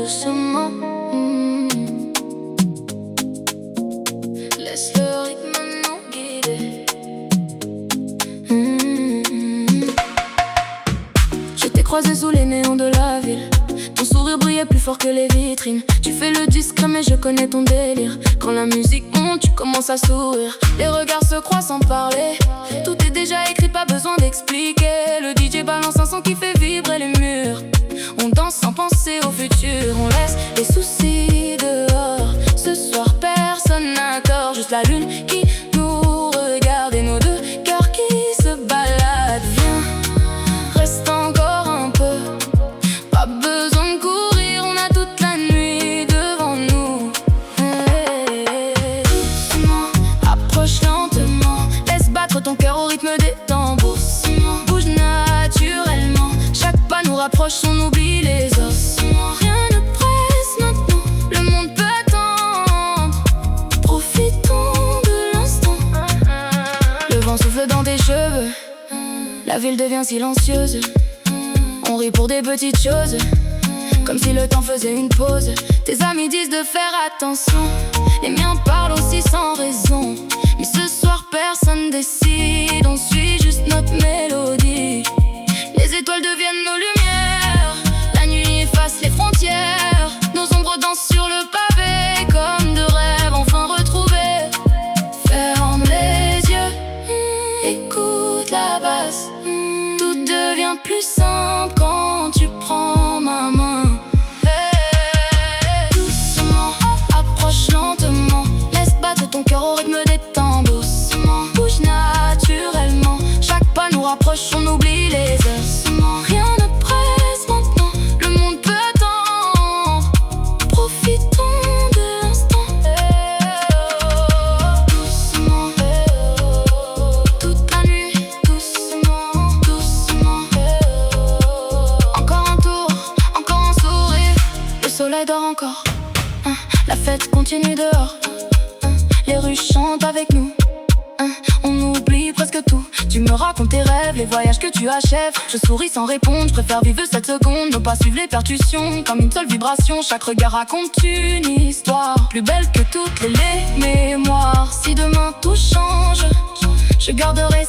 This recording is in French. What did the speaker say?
doucement. Laisse le rythme nous guider. Je t'ai croisé sous les néons de la ville. Ton sourire brillait plus fort que les vitrines. Tu fais le discret mais je connais ton délire. Quand la musique monte, tu commences à sourire. Les regards se croisent sans parler. Tout est déjà écrit, pas besoin d'expliquer. Le DJ balance un son qui fait vibrer les murs. On danse sans penser au futur. On laisse les soucis dehors. Ce soir personne n'a tort. Juste la lune qui nous regarde et nos deux cœurs qui se baladent. Viens, reste encore un peu. Pas besoin de courir, on a toute la nuit devant nous. Doucement, approche lentement. Laisse battre ton cœur au rythme des tambours. Bouge naturellement. Chaque pas nous rapproche, on oublie les os. Rien ne presse maintenant, le monde peut attendre. Profitons de l'instant. Le vent souffle dans tes cheveux. La ville devient silencieuse. On rit pour des petites choses, comme si le temps faisait une pause. Tes amis disent de faire attention. Les miens parlent aussi sans raison. Mais ce soir personne décide. On suit juste notre mélodie. Les étoiles deviennent nos lumières. La nuit efface les frontières. Nos ombres dansent sur le pavé, comme de rêves enfin retrouvés. Ferme les yeux, écoute la basse. Tout devient plus simple quand tu prends ma main. Doucement, approche lentement. Laisse battre ton cœur au rythme des tambours. Bouge naturellement. Chaque pas nous rapproche, on oublie les os. Rien ne presse maintenant, le monde peut attendre. Profitons de l'instant. Doucement, toute la nuit. Doucement, doucement. Encore un tour, encore un sourire. Le soleil dort encore. La fête continue dehors. Les rues chantent avec nous. On oublie presque tout. Tu me racontes tes rêves, les voyages que tu achèves. Je souris sans répondre, je préfère vivre cette seconde. Ne pas suivre les percussions, comme une seule vibration. Chaque regard raconte une histoire, plus belle que toutes les mémoires. Si demain tout change, je garderai